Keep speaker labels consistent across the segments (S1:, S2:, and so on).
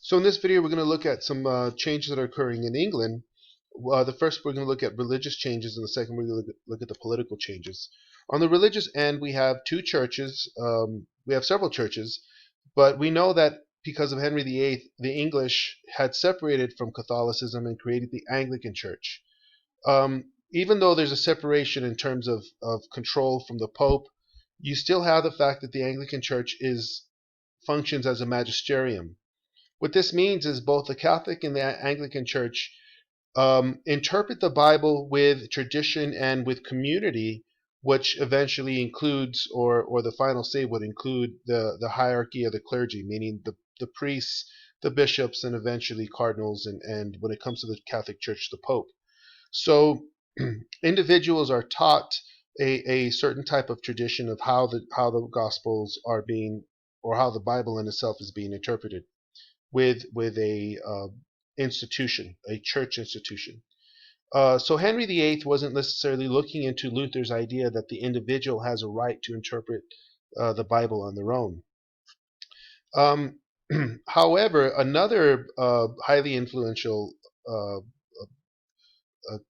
S1: So in this video, we're going to look at some changes that are occurring in England. The first, we're going to look at religious changes, and the second, we're going to look at the political changes. On the religious end, we have two churches. We have several churches, but we know that because of Henry VIII, the English had separated from Catholicism and created the Anglican Church. Even though there's a separation in terms of control from the Pope, you still have the fact that the Anglican Church functions as a magisterium. What this means is both the Catholic and the Anglican Church interpret the Bible with tradition and with community, which eventually includes, or the final say would include the hierarchy of the clergy, meaning the priests, the bishops, and eventually cardinals, and when it comes to the Catholic Church, the Pope. So individuals are taught a certain type of tradition of how the Gospels are being, or how the Bible in itself is being interpreted with a institution, a church institution. So Henry VIII wasn't necessarily looking into Luther's idea that the individual has a right to interpret the Bible on their own. However, another highly influential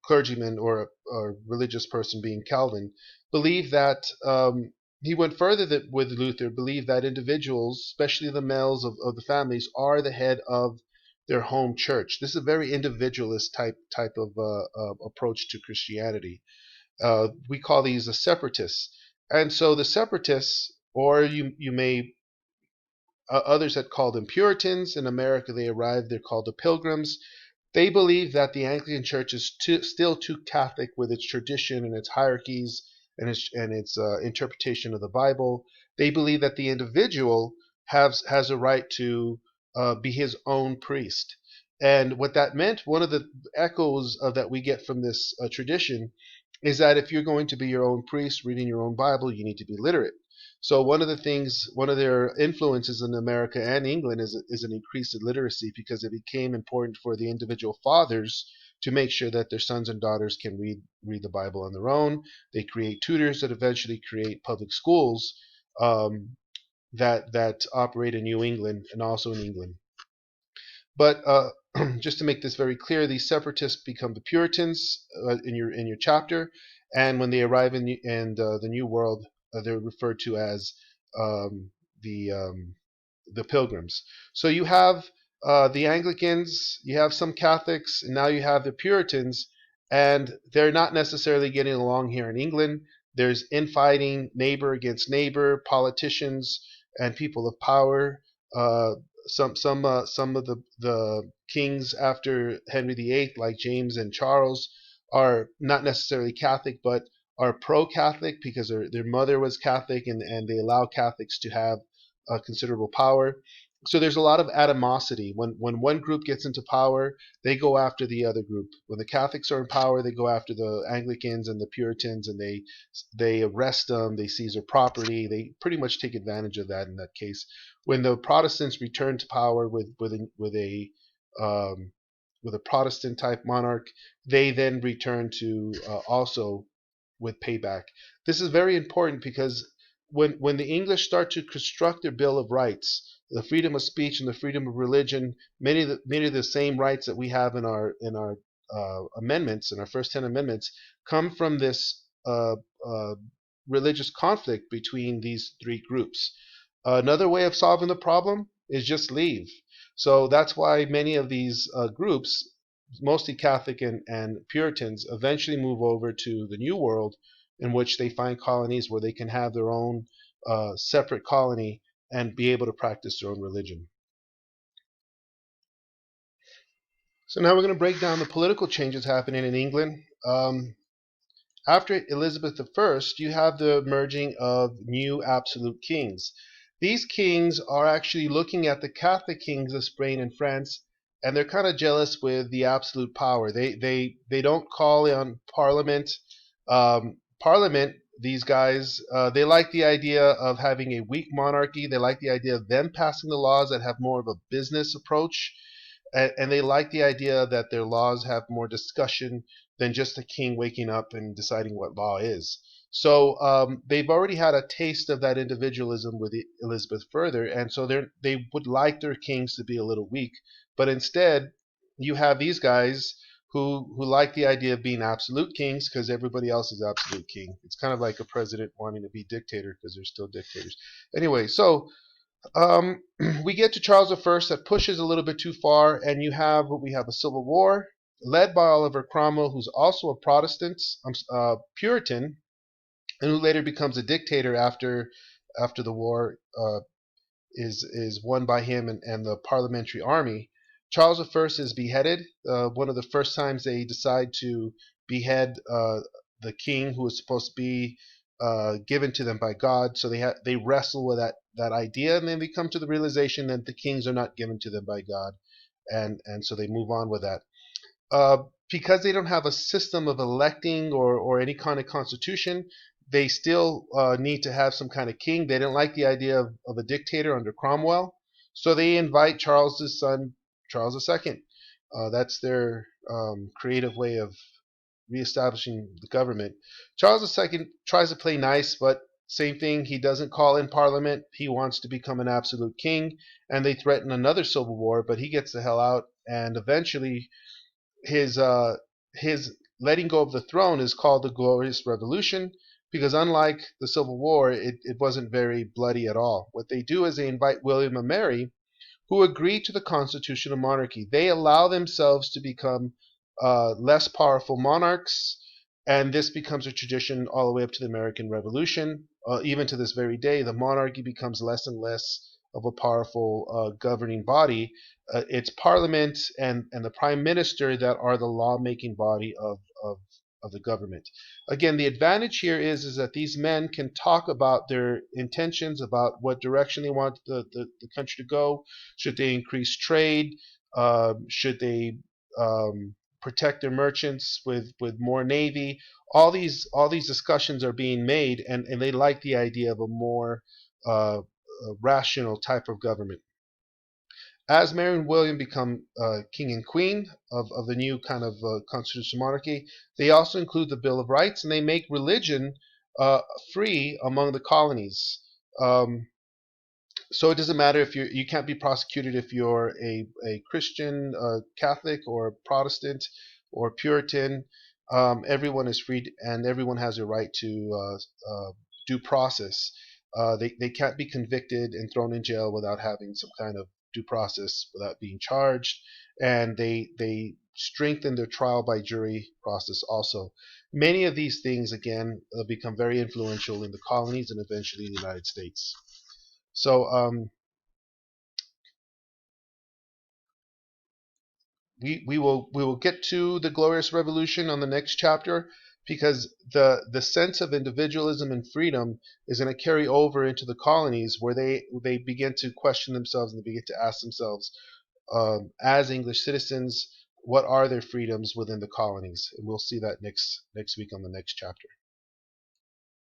S1: clergyman or religious person, being Calvin, believed that he went further with Luther, believed that individuals, especially the males of the families, are the head of their home church. This is a very individualist type of approach to Christianity. We call these the separatists. And so the separatists, or you may, others had called them Puritans. In America, they arrived, they're called the Pilgrims. They believe that the Anglican Church is still too Catholic with its tradition and its hierarchies and its interpretation of the Bible. They believe that the individual has a right to be his own priest. And what that meant, one of the echoes of that we get from this tradition, is that if you're going to be your own priest, reading your own Bible, you need to be literate. So one of their influences in America and England is an increase in literacy, because it became important for the individual fathers to make sure that their sons and daughters can read the Bible on their own. They create tutors that eventually create public schools that operate in New England and also in England. But just to make this very clear, these separatists become the Puritans in your chapter, and when they arrive in the New World, they're referred to as um, the um, the Pilgrims. So you have the Anglicans, you have some Catholics, and now you have the Puritans, and they're not necessarily getting along here in England. There's infighting, neighbor against neighbor, politicians and people of power. Some of the kings after Henry VIII, like James and Charles, are not necessarily Catholic, but are pro-Catholic because their mother was Catholic, and they allow Catholics to have considerable power. So there's a lot of animosity. When one group gets into power, they go after the other group. When the Catholics are in power, they go after the Anglicans and the Puritans, and they arrest them, they seize their property, they pretty much take advantage of that in that case. When the Protestants return to power um, with a Protestant type monarch, they then return to also with payback. This is very important because when the English start to construct their Bill of Rights, the freedom of speech and the freedom of religion, many of the same rights that we have in our amendments, in our first 10 amendments, come from this religious conflict between these three groups. Another way of solving the problem is just leave. So that's why many of these groups, mostly Catholic and Puritans, eventually move over to the New World, in which they find colonies where they can have their own separate colony and be able to practice their own religion. So now we're going to break down the political changes happening in England. After Elizabeth I, you have the emerging of new absolute kings. These kings are actually looking at the Catholic kings of Spain and France, and they're kind of jealous with the absolute power. They don't call on Parliament. Parliament, these guys, they like the idea of having a weak monarchy. They like the idea of them passing the laws that have more of a business approach, and they like the idea that their laws have more discussion than just a king waking up and deciding what law is. So they've already had a taste of that individualism with Elizabeth further, and so they would like their kings to be a little weak. But instead, you have these guys who like the idea of being absolute kings because everybody else is absolute king. It's kind of like a president wanting to be dictator because they're still dictators. Anyway, so um, we get to Charles I that pushes a little bit too far, and we have a civil war led by Oliver Cromwell, who's also a Protestant, Puritan, and who later becomes a dictator after the war is won by him and the parliamentary army. Charles I is beheaded. One of the first times they decide to behead the king who was supposed to be given to them by God. So they wrestle with that idea, and then they come to the realization that the kings are not given to them by God, and so they move on with that. Uh, because they don't have a system of electing or any kind of constitution, they still need to have some kind of king. They didn't like the idea of a dictator under Cromwell, so they invite Charles's son, Charles II. That's their creative way of reestablishing the government. Charles II tries to play nice, but same thing. He doesn't call in Parliament. He wants to become an absolute king, and they threaten another civil war, but he gets the hell out, and eventually his uh, his letting go of the throne is called the Glorious Revolution because unlike the Civil War, it wasn't very bloody at all. What they do is they invite William and Mary, who agree to the constitutional monarchy. They allow themselves to become less powerful monarchs, and this becomes a tradition all the way up to the American Revolution. Even to this very day, the monarchy becomes less and less of a powerful governing body. It's Parliament and the Prime Minister that are the lawmaking body of the government. Again, the advantage here is that these men can talk about their intentions, about what direction they want the country to go. Should they increase trade? Should they protect their merchants with more navy? All these discussions are being made, and they like the idea of a more rational type of government. As Mary and William become king and queen of the new kind of constitutional monarchy, they also include the Bill of Rights, and they make religion uh, free among the colonies. Um, so it doesn't matter if you can't be prosecuted if you're a Christian, Catholic, or Protestant, or Puritan. Everyone is free, and everyone has a right to due process. They can't be convicted and thrown in jail without having some kind of due process, without being charged, and they strengthen their trial by jury process also. Many of these things, again, become very influential in the colonies and eventually in the United States. So we will get to the Glorious Revolution on the next chapter because the sense of individualism and freedom is going to carry over into the colonies where they begin to question themselves and they begin to ask themselves as English citizens what are their freedoms within the colonies, and we'll see that next week on the next chapter.